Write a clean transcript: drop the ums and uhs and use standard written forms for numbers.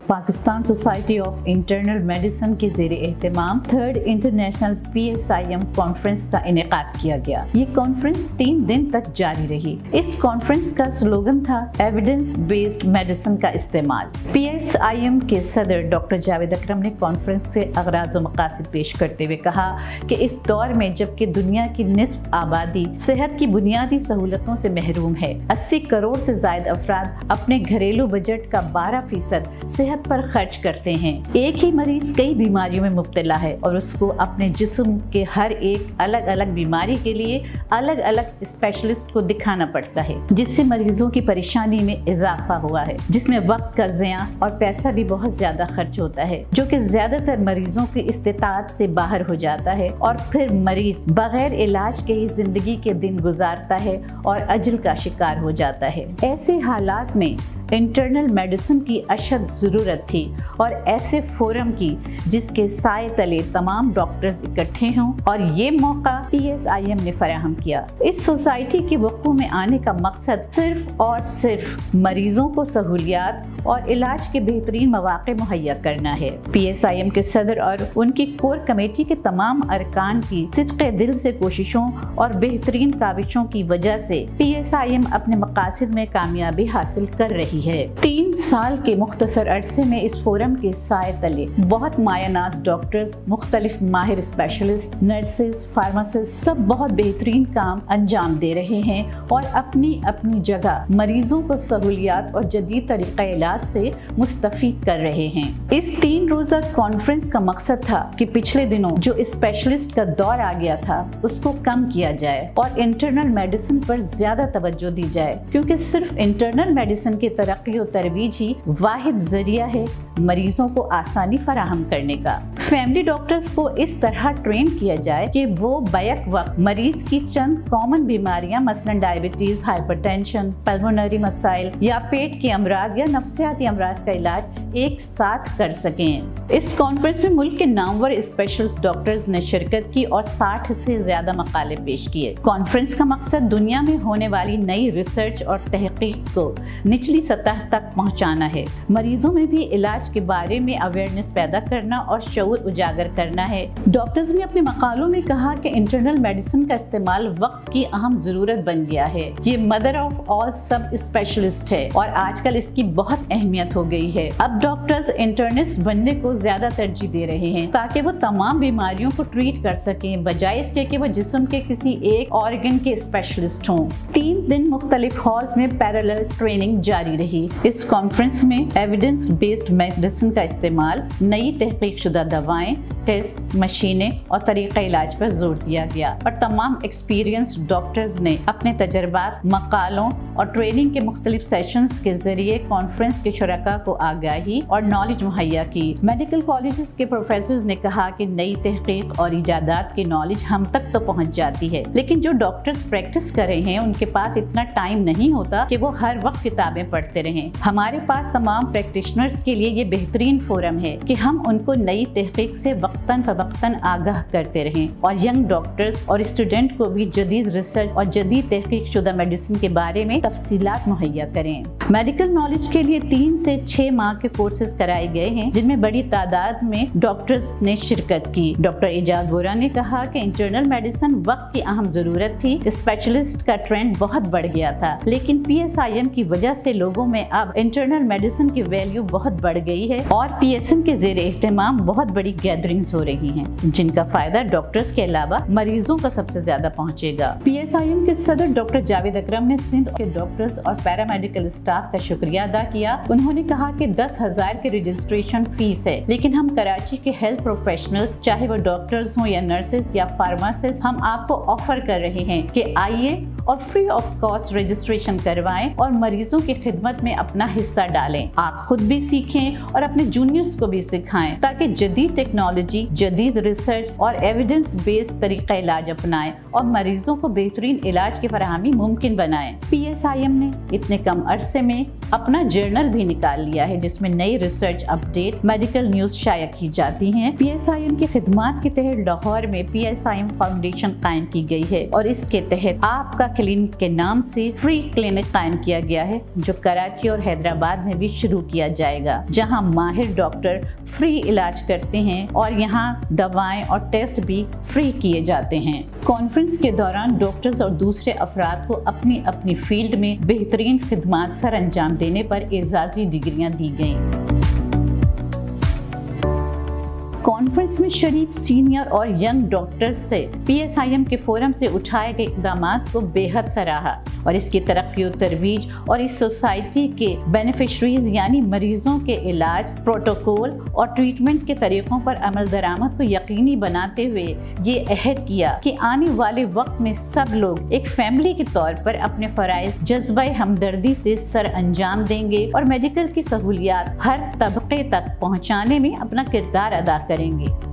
Pakistan society of internal medicine के ज़ेरे एहतमाम 3rd international PSIM conference का इनेकाद किया गया। ये कॉन्फ्रेंस 3 दिन तक जारी रही। इस कॉन्फ्रेंस का स्लोगन था एविडेंस बेस्ड मेडिसिन का इस्तेमाल। PSIM के सदर डॉक्टर जावेद अकरम ने कॉन्फ्रेंस से अगराज व मकासद पेश करते हुए कहा कि इस दौर में जबकि दुनिया की निस्फ आबादी सेहत की बुनियादी सहूलतों से महरूम है, 80 करोड़ से ज्यादा अफराद अपने घरेलू बजट का 12% सेहत पर खर्च करते हैं। एक ही मरीज कई बीमारियों में मुब्तला है और उसको अपने जिस्म के हर एक अलग अलग बीमारी के लिए अलग अलग स्पेशलिस्ट को दिखाना पड़ता है, जिससे मरीजों की परेशानी में इजाफा हुआ है, जिसमें वक्त का ज़िया और पैसा भी बहुत ज्यादा खर्च होता है, जो कि ज्यादातर मरीजों की इस्तिताअत से बाहर हो जाता है और फिर मरीज बगैर इलाज के ही जिंदगी के दिन गुजारता है और अजल का शिकार हो जाता है। ऐसे हालात में इंटरनल मेडिसिन की अशद ज़रूरत थी और ऐसे फोरम की जिसके साए तले तमाम डॉक्टर्स इकट्ठे हों, और ये मौका PSIM ने फराहम किया। इस सोसाइटी के वक़ू में आने का मकसद सिर्फ और सिर्फ मरीजों को सहूलियात और इलाज के बेहतरीन मौक़े मुहैया करना है। PSIM के सदर और उनकी कोर कमेटी के तमाम अरकान की सिद्क़े दिल से कोशिशों और बेहतरीन काविशों की वजह से PSIM अपने मकासद में कामयाबी हासिल कर रही है। 3 साल के मुख्तसर अरसे में इस फोरम के साए तले बहुत मायानाज डॉक्टर्स, मुख्तलिफ माहिर स्पेशलिस्ट, नर्सेज, फार्मासिस्ट सब बहुत बेहतरीन काम अंजाम दे रहे हैं और अपनी अपनी जगह मरीजों को सहूलियात और जदीद तरीक़ा इलाज से मुस्तफ़ीद कर रहे हैं। इस 3 रोज़ा कॉन्फ्रेंस का मकसद था कि पिछले दिनों जो स्पेशलिस्ट का दौर आ गया था उसको कम किया जाए और इंटरनल मेडिसिन पर ज्यादा तवज्जो दी जाए, क्योंकि सिर्फ इंटरनल मेडिसिन की तरक्की और तरवीज ही वाहिद जरिया है मरीजों को आसानी फराहम करने का। फैमिली डॉक्टर्स को इस तरह ट्रेन किया जाए कि वो बैक वक्त मरीज की चंद कॉमन बीमारियां मसलन डायबिटीज, हाइपरटेंशन, पल्मोनरी मसाइल या पेट के अमराज या नफ्सियाती अमराज का इलाज एक साथ कर सकें। इस कॉन्फ्रेंस में मुल्क के नामवर स्पेशलिस्ट डॉक्टर्स ने शिरकत की और 60 से ज्यादा मकाले पेश किए। कॉन्फ्रेंस का मकसद दुनिया में होने वाली नई रिसर्च और तहकीक को निचली सतह तक पहुंचाना है, मरीजों में भी इलाज के बारे में अवेयरनेस पैदा करना और शऊर उजागर करना है। डॉक्टर्स ने अपने मकालों में कहा कि इंटरनल मेडिसिन का इस्तेमाल वक्त की अहम जरूरत बन गया है। ये मदर ऑफ ऑल सब स्पेशलिस्ट है और आजकल इसकी बहुत अहमियत हो गई है। अब डॉक्टर्स इंटर्निस्ट बनने को ज्यादा तरजीह दे रहे हैं ताकि वो तमाम बीमारियों को ट्रीट कर सकें, बजाय इसके कि वो जिस्म के किसी एक ऑर्गन के स्पेशलिस्ट हों। 3 दिन मुख्तलिफ हॉल्स में पैरेलल ट्रेनिंग जारी रही। इस कॉन्फ्रेंस में एविडेंस बेस्ड मेडिसिन का इस्तेमाल, नई तहकीक शुदा दवाएं, टेस्ट, मशीनें और तरीक़ा इलाज पर जोर दिया गया और तमाम एक्सपीरियंस्ड डॉक्टर्स ने अपने तजर्बात, मकालों और ट्रेनिंग के मुख्तलिफ सेशंस के जरिए कॉन्फ्रेंस के शुरका को आगाही और नॉलेज मुहैया की। मेडिकल कॉलेजेस के प्रोफेसर्स ने कहा कि नई तहकीक और इजादात की नॉलेज हम तक तो पहुंच जाती है, लेकिन जो डॉक्टर्स प्रैक्टिस कर रहे हैं उनके पास इतना टाइम नहीं होता कि वो हर वक्त किताबें पढ़ते रहें। हमारे पास तमाम प्रैक्टिशनर्स के लिए ये बेहतरीन फोरम है कि हम उनको नई तहकीक से वक्तन फवक्तन आगाह करते रहें और यंग डॉक्टर्स और स्टूडेंट को भी जदीद रिसर्च और जदीद तहकीक शुदा मेडिसिन के बारे में तफसीलात मुहैया करें। मेडिकल नॉलेज के लिए 3 से 6 माह के कोर्सेज कराए गए हैं, जिनमें बड़ी तादाद में डॉक्टर्स ने शिरकत की। डॉक्टर एजाज वोरा ने कहा कि इंटरनल मेडिसिन वक्त की अहम जरूरत थी, स्पेशलिस्ट का ट्रेंड बहुत बढ़ गया था, लेकिन PSIM की वजह से लोगों में अब इंटरनल मेडिसिन की वैल्यू बहुत बढ़ गई है और PSIM के ज़ेरे एहतमाम बहुत बड़ी गैदरिंग्स हो रही हैं, जिनका फायदा डॉक्टर्स के अलावा मरीजों को सबसे ज्यादा पहुंचेगा। PSIM के सदर डॉक्टर जावेद अकरम ने सिंध के डॉक्टर्स और पैरामेडिकल स्टाफ का शुक्रिया अदा किया। उन्होंने कहा कि 10,000 की रजिस्ट्रेशन फीस है, लेकिन हम कराची के हेल्थ प्रोफेशनल्स, चाहे वो डॉक्टर्स हों या नर्सेज या फार्मासिस्ट, हम आपको ऑफर कर रहे हैं कि आइए और फ्री ऑफ कॉस्ट रजिस्ट्रेशन करवाएं और मरीजों की खिदमत में अपना हिस्सा डालें। आप खुद भी सीखें और अपने जूनियर्स को भी सिखाएं ताकि जदीद टेक्नोलॉजी, जदीद रिसर्च और एविडेंस बेस्ड तरीका इलाज अपनाएं और मरीजों को बेहतरीन इलाज की फराहमी मुमकिन बनाएं। PSIM ने इतने कम अरसे में अपना जर्नल भी निकाल लिया है जिसमें नई रिसर्च अपडेट, मेडिकल न्यूज शाया की जाती हैं। PSIM की खिदमात के तहत लाहौर में PSIM फाउंडेशन कायम की गई है और इसके तहत आपका क्लिनिक के नाम से फ्री क्लिनिक कायम किया गया है जो कराची और हैदराबाद में भी शुरू किया जाएगा, जहां माहिर डॉक्टर फ्री इलाज करते हैं और यहां दवाएं और टेस्ट भी फ्री किए जाते हैं। कॉन्फ्रेंस के दौरान डॉक्टर्स और दूसरे अफराद को अपनी अपनी फील्ड में बेहतरीन खिदमात सर अंजाम देने पर एजाजी डिग्रियां दी गईं। कॉन्फ्रेंस में शरीक सीनियर और यंग डॉक्टर्स से PSIM के फोरम से उठाए गए इक़दामात को बेहद सराहा और इसकी तरक्की और तरवीज और इस सोसाइटी के बेनिफिशरीज यानी मरीजों के इलाज, प्रोटोकॉल और ट्रीटमेंट के तरीक़ों पर अमल दरामद को यकीनी बनाते हुए ये अहद किया कि आने वाले वक्त में सब लोग एक फैमिली के तौर पर अपने फ़राइज़ जज्बा हमदर्दी से सर अंजाम देंगे और मेडिकल की सहूलियात हर तबके तक पहुँचाने में अपना किरदार अदा करेंगे।